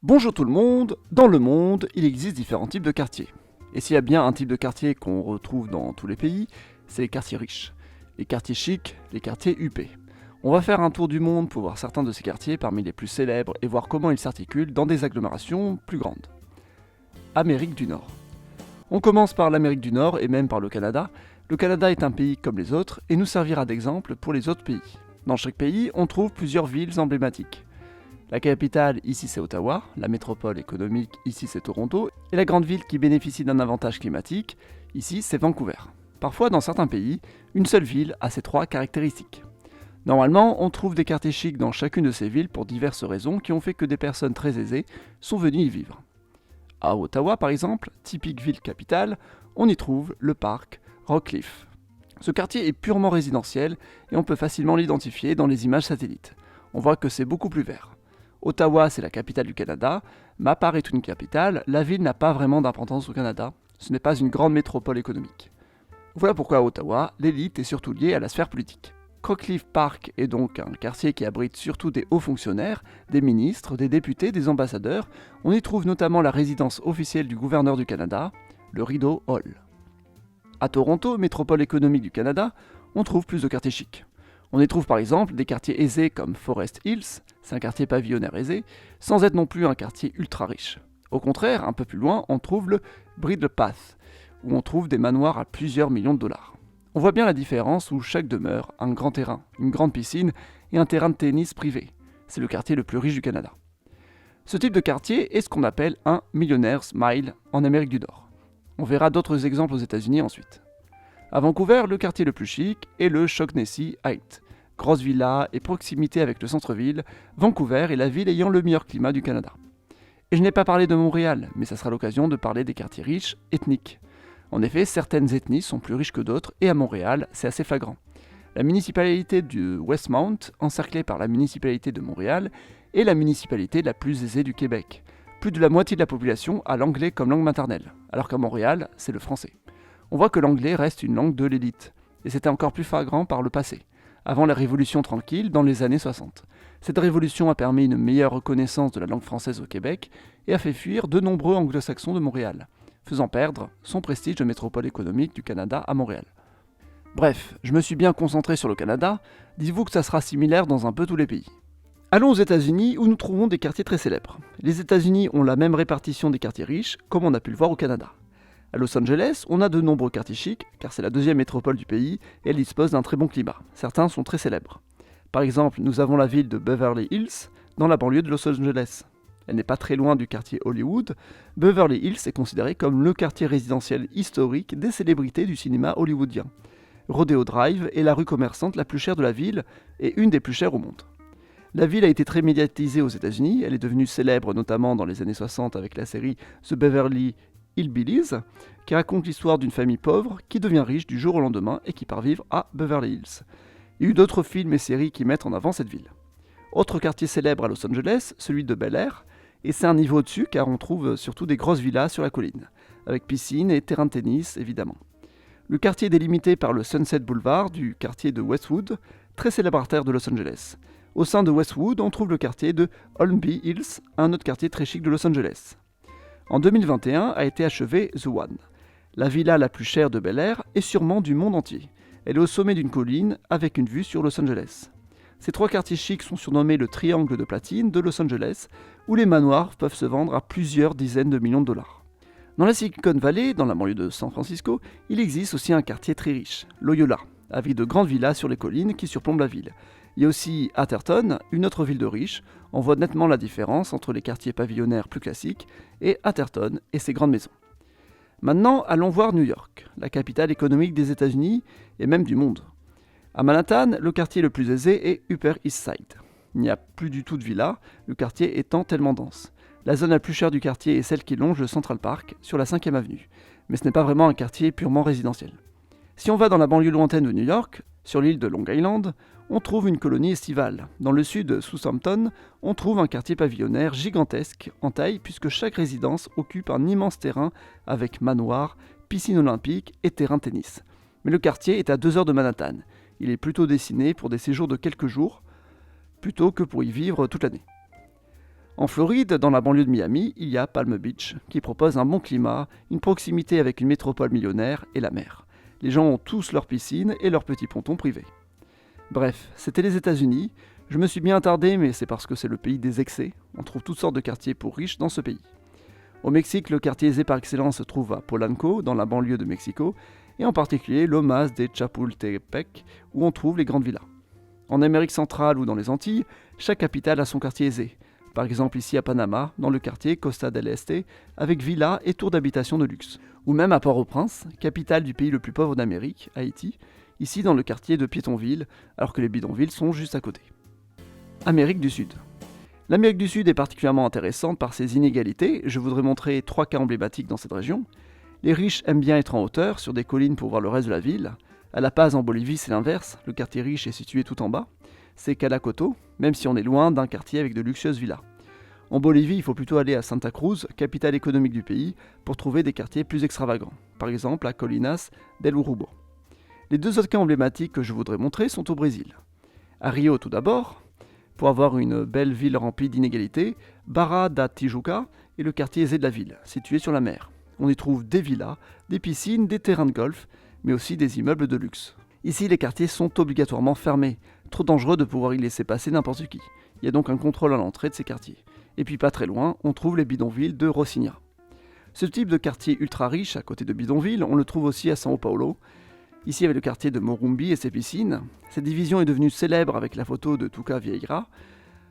Bonjour tout le monde, dans le monde, il existe différents types de quartiers. Et s'il y a bien un type de quartier qu'on retrouve dans tous les pays, c'est les quartiers riches. Les quartiers chics, les quartiers huppés. On va faire un tour du monde pour voir certains de ces quartiers parmi les plus célèbres et voir comment ils s'articulent dans des agglomérations plus grandes. Amérique du Nord. On commence par l'Amérique du Nord et même par le Canada. Le Canada est un pays comme les autres et nous servira d'exemple pour les autres pays. Dans chaque pays, on trouve plusieurs villes emblématiques. La capitale, ici c'est Ottawa, la métropole économique, ici c'est Toronto, et la grande ville qui bénéficie d'un avantage climatique, ici c'est Vancouver. Parfois, dans certains pays, une seule ville a ces trois caractéristiques. Normalement, on trouve des quartiers chics dans chacune de ces villes pour diverses raisons qui ont fait que des personnes très aisées sont venues y vivre. À Ottawa, par exemple, typique ville capitale, on y trouve le parc Rockcliffe. Ce quartier est purement résidentiel et on peut facilement l'identifier dans les images satellites. On voit que c'est beaucoup plus vert. Ottawa, c'est la capitale du Canada, mais à part être une capitale, la ville n'a pas vraiment d'importance au Canada. Ce n'est pas une grande métropole économique. Voilà pourquoi à Ottawa, l'élite est surtout liée à la sphère politique. Rockcliffe Park est donc un quartier qui abrite surtout des hauts fonctionnaires, des ministres, des députés, des ambassadeurs. On y trouve notamment la résidence officielle du gouverneur du Canada, le Rideau Hall. À Toronto, métropole économique du Canada, on trouve plus de quartiers chics. On y trouve par exemple des quartiers aisés comme Forest Hills, c'est un quartier pavillonnaire aisé, sans être non plus un quartier ultra riche. Au contraire, un peu plus loin, on trouve le Bridle Path, où on trouve des manoirs à plusieurs millions de dollars. On voit bien la différence où chaque demeure a un grand terrain, une grande piscine et un terrain de tennis privé. C'est le quartier le plus riche du Canada. Ce type de quartier est ce qu'on appelle un Millionaire's Mile en Amérique du Nord. On verra d'autres exemples aux États-Unis ensuite. À Vancouver, le quartier le plus chic est le Shaughnessy Heights. Grosse villa et proximité avec le centre-ville, Vancouver est la ville ayant le meilleur climat du Canada. Et je n'ai pas parlé de Montréal, mais ça sera l'occasion de parler des quartiers riches, ethniques. En effet, certaines ethnies sont plus riches que d'autres, et à Montréal, c'est assez flagrant. La municipalité du Westmount, encerclée par la municipalité de Montréal, est la municipalité la plus aisée du Québec. Plus de la moitié de la population a l'anglais comme langue maternelle, alors qu'à Montréal, c'est le français. On voit que l'anglais reste une langue de l'élite, et c'était encore plus flagrant par le passé, avant la Révolution tranquille dans les années 60. Cette révolution a permis une meilleure reconnaissance de la langue française au Québec et a fait fuir de nombreux anglo-saxons de Montréal, faisant perdre son prestige de métropole économique du Canada à Montréal. Bref, je me suis bien concentré sur le Canada, dites-vous que ça sera similaire dans un peu tous les pays. Allons aux États-Unis où nous trouvons des quartiers très célèbres. Les États-Unis ont la même répartition des quartiers riches, comme on a pu le voir au Canada. À Los Angeles, on a de nombreux quartiers chics, car c'est la deuxième métropole du pays et elle dispose d'un très bon climat. Certains sont très célèbres. Par exemple, nous avons la ville de Beverly Hills, dans la banlieue de Los Angeles. Elle n'est pas très loin du quartier Hollywood. Beverly Hills est considéré comme le quartier résidentiel historique des célébrités du cinéma hollywoodien. Rodeo Drive est la rue commerçante la plus chère de la ville et une des plus chères au monde. La ville a été très médiatisée aux États-Unis, elle est devenue célèbre notamment dans les années 60 avec la série The Beverly Hillbillies, qui raconte l'histoire d'une famille pauvre qui devient riche du jour au lendemain et qui part vivre à Beverly Hills. Il y a eu d'autres films et séries qui mettent en avant cette ville. Autre quartier célèbre à Los Angeles, celui de Bel Air, et c'est un niveau au-dessus car on trouve surtout des grosses villas sur la colline, avec piscine et terrain de tennis évidemment. Le quartier est délimité par le Sunset Boulevard du quartier de Westwood, très célèbre artère de Los Angeles. Au sein de Westwood, on trouve le quartier de Holmby Hills, un autre quartier très chic de Los Angeles. En 2021 a été achevée The One, la villa la plus chère de Bel Air et sûrement du monde entier. Elle est au sommet d'une colline avec une vue sur Los Angeles. Ces trois quartiers chics sont surnommés le triangle de platine de Los Angeles, où les manoirs peuvent se vendre à plusieurs dizaines de millions de dollars. Dans la Silicon Valley, dans la banlieue de San Francisco, il existe aussi un quartier très riche, Loyola, avec de grandes villas sur les collines qui surplombent la ville. Il y a aussi Atherton, une autre ville de riches. On voit nettement la différence entre les quartiers pavillonnaires plus classiques et Atherton et ses grandes maisons. Maintenant, allons voir New York, la capitale économique des États-Unis et même du monde. À Manhattan, le quartier le plus aisé est Upper East Side. Il n'y a plus du tout de villas, le quartier étant tellement dense. La zone la plus chère du quartier est celle qui longe le Central Park sur la 5e avenue, mais ce n'est pas vraiment un quartier purement résidentiel. Si on va dans la banlieue lointaine de New York, sur l'île de Long Island, on trouve une colonie estivale. Dans le sud de Southampton, on trouve un quartier pavillonnaire gigantesque en taille puisque chaque résidence occupe un immense terrain avec manoir, piscine olympique et terrain de tennis. Mais le quartier est à 2 heures de Manhattan. Il est plutôt destiné pour des séjours de quelques jours, plutôt que pour y vivre toute l'année. En Floride, dans la banlieue de Miami, il y a Palm Beach, qui propose un bon climat, une proximité avec une métropole millionnaire et la mer. Les gens ont tous leur piscine et leur petit ponton privé. Bref, c'était les États-Unis. Je me suis bien attardé, mais c'est parce que c'est le pays des excès. On trouve toutes sortes de quartiers pour riches dans ce pays. Au Mexique, le quartier aisé par excellence se trouve à Polanco, dans la banlieue de Mexico, et en particulier Lomas de Chapultepec, où on trouve les grandes villas. En Amérique centrale ou dans les Antilles, chaque capitale a son quartier aisé. Par exemple ici à Panama, dans le quartier Costa del Este, avec villas et tours d'habitation de luxe. Ou même à Port-au-Prince, capitale du pays le plus pauvre d'Amérique, Haïti, ici dans le quartier de Pétonville, alors que les bidonvilles sont juste à côté. Amérique du Sud. L'Amérique du Sud est particulièrement intéressante par ses inégalités. Je voudrais montrer 3 cas emblématiques dans cette région. Les riches aiment bien être en hauteur, sur des collines pour voir le reste de la ville. À La Paz en Bolivie, c'est l'inverse, le quartier riche est situé tout en bas. C'est Calacoto, même si on est loin d'un quartier avec de luxueuses villas. En Bolivie, il faut plutôt aller à Santa Cruz, capitale économique du pays, pour trouver des quartiers plus extravagants. Par exemple à Colinas del Urubu. Les 2 autres cas emblématiques que je voudrais montrer sont au Brésil. À Rio tout d'abord, pour avoir une belle ville remplie d'inégalités, Barra da Tijuca est le quartier aisé de la ville, situé sur la mer. On y trouve des villas, des piscines, des terrains de golf, mais aussi des immeubles de luxe. Ici, les quartiers sont obligatoirement fermés, trop dangereux de pouvoir y laisser passer n'importe qui. Il y a donc un contrôle à l'entrée de ces quartiers. Et puis pas très loin, on trouve les bidonvilles de Rocinha. Ce type de quartier ultra riche, à côté de bidonvilles, on le trouve aussi à São Paulo. Ici avec le quartier de Morumbi et ses piscines. Cette division est devenue célèbre avec la photo de Tuca Vieira.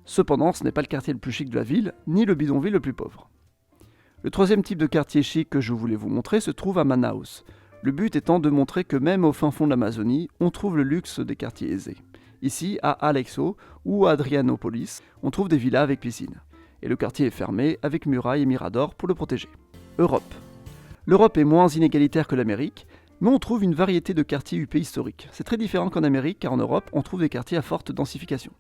Cependant, ce n'est pas le quartier le plus chic de la ville, ni le bidonville le plus pauvre. Le 3e type de quartier chic que je voulais vous montrer se trouve à Manaus. Le but étant de montrer que même au fin fond de l'Amazonie, on trouve le luxe des quartiers aisés. Ici, à Alexo ou à Adrianopolis, on trouve des villas avec piscine. Et le quartier est fermé avec murailles et miradors pour le protéger. Europe. L'Europe est moins inégalitaire que l'Amérique, mais on trouve une variété de quartiers UP historiques. C'est très différent qu'en Amérique, car en Europe, on trouve des quartiers à forte densification.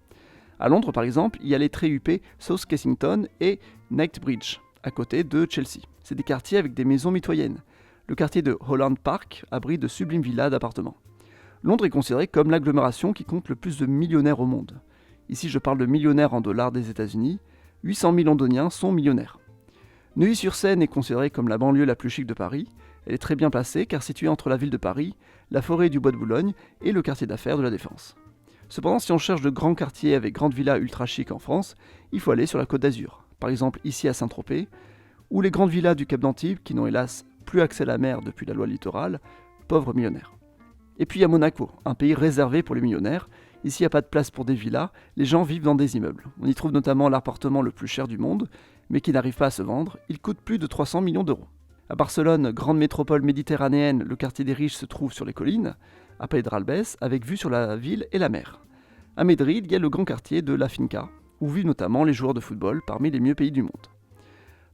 À Londres, par exemple, il y a les très UP South Kensington et Knightsbridge, à côté de Chelsea. C'est des quartiers avec des maisons mitoyennes. Le quartier de Holland Park abrite de sublimes villas d'appartements. Londres est considéré comme l'agglomération qui compte le plus de millionnaires au monde. Ici, je parle de millionnaires en dollars des États-Unis. 800 000 Londoniens sont millionnaires. Neuilly-sur-Seine est considérée comme la banlieue la plus chic de Paris. Elle est très bien placée car située entre la ville de Paris, la forêt du Bois de Boulogne et le quartier d'affaires de la Défense. Cependant, si on cherche de grands quartiers avec grandes villas ultra chic en France, il faut aller sur la Côte d'Azur. Par exemple ici à Saint-Tropez, ou les grandes villas du Cap d'Antibes qui n'ont hélas plus accès à la mer depuis la loi littorale, pauvres millionnaires. Et puis il y a Monaco, un pays réservé pour les millionnaires. Ici, il n'y a pas de place pour des villas, les gens vivent dans des immeubles. On y trouve notamment l'appartement le plus cher du monde, mais qui n'arrive pas à se vendre. Il coûte plus de 300 millions d'euros. À Barcelone, grande métropole méditerranéenne, le quartier des riches se trouve sur les collines, à Pedralbes, avec vue sur la ville et la mer. À Madrid, il y a le grand quartier de La Finca, où vivent notamment les joueurs de football parmi les mieux pays du monde.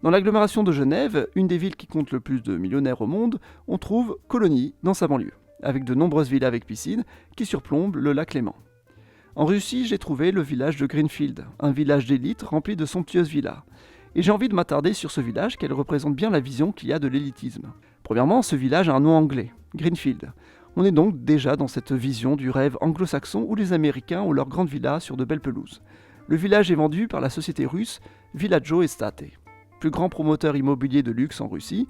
Dans l'agglomération de Genève, une des villes qui compte le plus de millionnaires au monde, on trouve Colonie dans sa banlieue, avec de nombreuses villas avec piscine qui surplombent le lac Léman. En Russie, j'ai trouvé le village de Greenfield, un village d'élite rempli de somptueuses villas. Et j'ai envie de m'attarder sur ce village car il représente bien la vision qu'il y a de l'élitisme. Premièrement, ce village a un nom anglais, Greenfield. On est donc déjà dans cette vision du rêve anglo-saxon où les Américains ont leurs grandes villas sur de belles pelouses. Le village est vendu par la société russe Villaggio Estate, plus grand promoteur immobilier de luxe en Russie.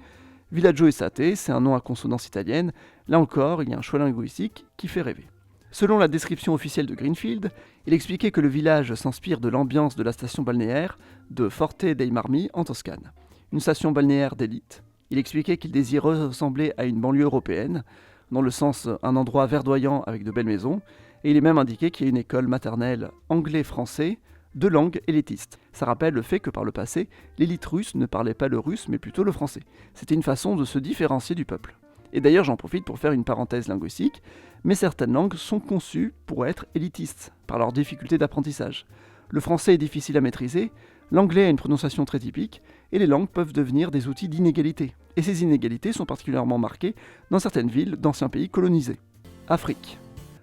Villaggio Estate, c'est un nom à consonance italienne. Là encore, il y a un choix linguistique qui fait rêver. Selon la description officielle de Greenfield, il expliquait que le village s'inspire de l'ambiance de la station balnéaire de Forte dei Marmi en Toscane, une station balnéaire d'élite. Il expliquait qu'il désirait ressembler à une banlieue européenne, dans le sens un endroit verdoyant avec de belles maisons, et il est même indiqué qu'il y a une école maternelle anglais-français de langue élitiste. Ça rappelle le fait que par le passé, l'élite russe ne parlait pas le russe mais plutôt le français. C'était une façon de se différencier du peuple. Et d'ailleurs, j'en profite pour faire une parenthèse linguistique, mais certaines langues sont conçues pour être élitistes, par leur difficulté d'apprentissage. Le français est difficile à maîtriser, l'anglais a une prononciation très typique, et les langues peuvent devenir des outils d'inégalité. Et ces inégalités sont particulièrement marquées dans certaines villes d'anciens pays colonisés. Afrique.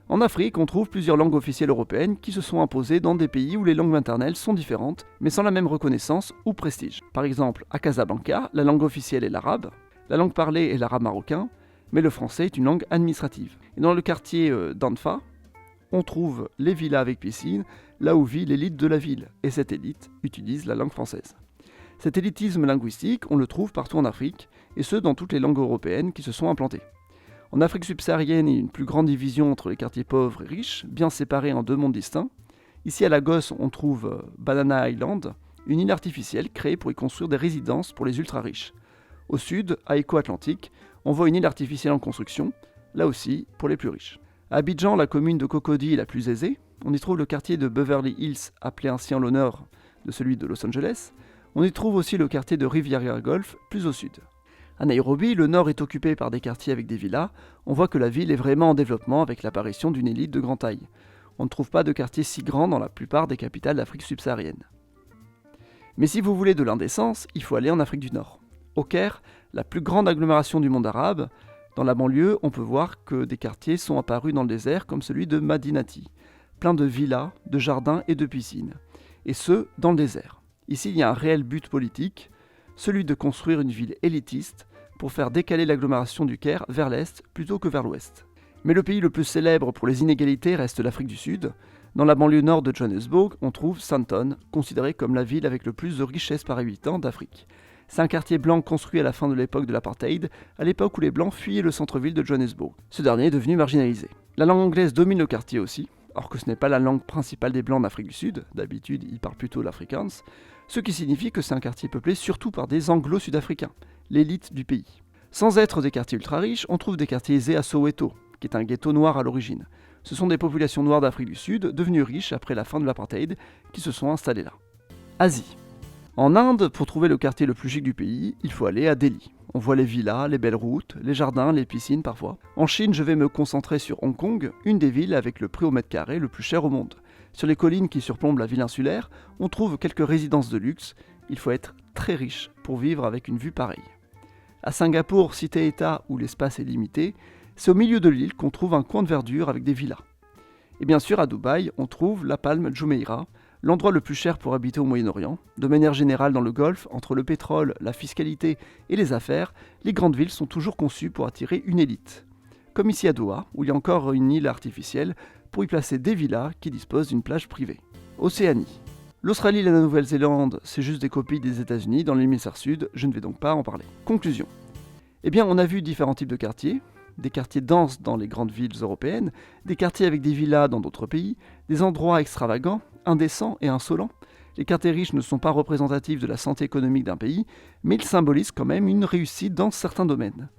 En Afrique, on trouve plusieurs langues officielles européennes qui se sont imposées dans des pays où les langues maternelles sont différentes, mais sans la même reconnaissance ou prestige. Par exemple, à Casablanca, la langue officielle est l'arabe, la langue parlée est l'arabe marocain, mais le français est une langue administrative. Et dans le quartier d'Anfa, on trouve les villas avec piscine, là où vit l'élite de la ville, et cette élite utilise la langue française. Cet élitisme linguistique, on le trouve partout en Afrique, et ce dans toutes les langues européennes qui se sont implantées. En Afrique subsaharienne, il y a une plus grande division entre les quartiers pauvres et riches, bien séparés en deux mondes distincts. Ici à Lagos, on trouve Banana Island, une île artificielle créée pour y construire des résidences pour les ultra-riches. Au sud, à Éco-Atlantique, on voit une île artificielle en construction, là aussi pour les plus riches. À Abidjan, la commune de Cocody est la plus aisée. On y trouve le quartier de Beverly Hills, appelé ainsi en l'honneur de celui de Los Angeles. On y trouve aussi le quartier de Riviera Golf, plus au sud. À Nairobi, le nord est occupé par des quartiers avec des villas. On voit que la ville est vraiment en développement avec l'apparition d'une élite de grande taille. On ne trouve pas de quartiers si grands dans la plupart des capitales d'Afrique subsaharienne. Mais si vous voulez de l'indécence, il faut aller en Afrique du Nord. Au Caire, la plus grande agglomération du monde arabe, dans la banlieue, on peut voir que des quartiers sont apparus dans le désert comme celui de Madinati, plein de villas, de jardins et de piscines. Et ce, dans le désert. Ici, il y a un réel but politique, celui de construire une ville élitiste pour faire décaler l'agglomération du Caire vers l'est plutôt que vers l'ouest. Mais le pays le plus célèbre pour les inégalités reste l'Afrique du Sud. Dans la banlieue nord de Johannesburg, on trouve Sandton, considérée comme la ville avec le plus de richesse par habitant d'Afrique. C'est un quartier blanc construit à la fin de l'époque de l'apartheid, à l'époque où les blancs fuyaient le centre-ville de Johannesburg. Ce dernier est devenu marginalisé. La langue anglaise domine le quartier aussi, alors que ce n'est pas la langue principale des blancs d'Afrique du Sud, d'habitude ils parlent plutôt l'afrikaans, ce qui signifie que c'est un quartier peuplé surtout par des anglo-sud-africains, l'élite du pays. Sans être des quartiers ultra riches, on trouve des quartiers aisés à Soweto, qui est un ghetto noir à l'origine. Ce sont des populations noires d'Afrique du Sud, devenues riches après la fin de l'apartheid, qui se sont installées là. Asie. En Inde, pour trouver le quartier le plus chic du pays, il faut aller à Delhi. On voit les villas, les belles routes, les jardins, les piscines parfois. En Chine, je vais me concentrer sur Hong Kong, une des villes avec le prix au mètre carré le plus cher au monde. Sur les collines qui surplombent la ville insulaire, on trouve quelques résidences de luxe. Il faut être très riche pour vivre avec une vue pareille. À Singapour, cité-État où l'espace est limité, c'est au milieu de l'île qu'on trouve un coin de verdure avec des villas. Et bien sûr, à Dubaï, on trouve la palme Jumeirah, l'endroit le plus cher pour habiter au Moyen-Orient. De manière générale, dans le Golfe, entre le pétrole, la fiscalité et les affaires, les grandes villes sont toujours conçues pour attirer une élite. Comme ici à Doha, où il y a encore une île artificielle pour y placer des villas qui disposent d'une plage privée. Océanie. L'Australie et la Nouvelle-Zélande, c'est juste des copies des États-Unis dans l'hémisphère sud, je ne vais donc pas en parler. Conclusion. Eh bien, on a vu différents types de quartiers, des quartiers denses dans les grandes villes européennes, des quartiers avec des villas dans d'autres pays, des endroits extravagants, indécents et insolents. Les quartiers riches ne sont pas représentatifs de la santé économique d'un pays, mais ils symbolisent quand même une réussite dans certains domaines.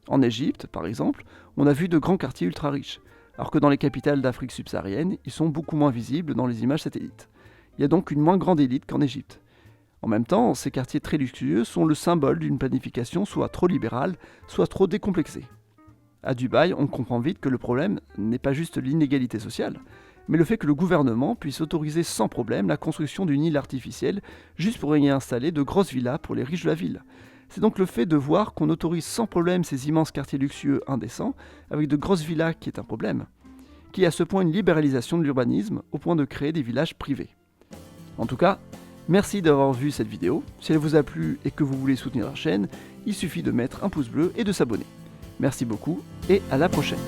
En Égypte, par exemple, on a vu de grands quartiers ultra riches, alors que dans les capitales d'Afrique subsaharienne, ils sont beaucoup moins visibles dans les images satellites. Il y a donc une moins grande élite qu'en Égypte. En même temps, ces quartiers très luxueux sont le symbole d'une planification soit trop libérale, soit trop décomplexée. À Dubaï, on comprend vite que le problème n'est pas juste l'inégalité sociale, mais le fait que le gouvernement puisse autoriser sans problème la construction d'une île artificielle juste pour y installer de grosses villas pour les riches de la ville. C'est donc le fait de voir qu'on autorise sans problème ces immenses quartiers luxueux indécents, avec de grosses villas qui est un problème, qui est à ce point une libéralisation de l'urbanisme au point de créer des villages privés. En tout cas, merci d'avoir vu cette vidéo. Si elle vous a plu et que vous voulez soutenir la chaîne, il suffit de mettre un pouce bleu et de s'abonner. Merci beaucoup et à la prochaine.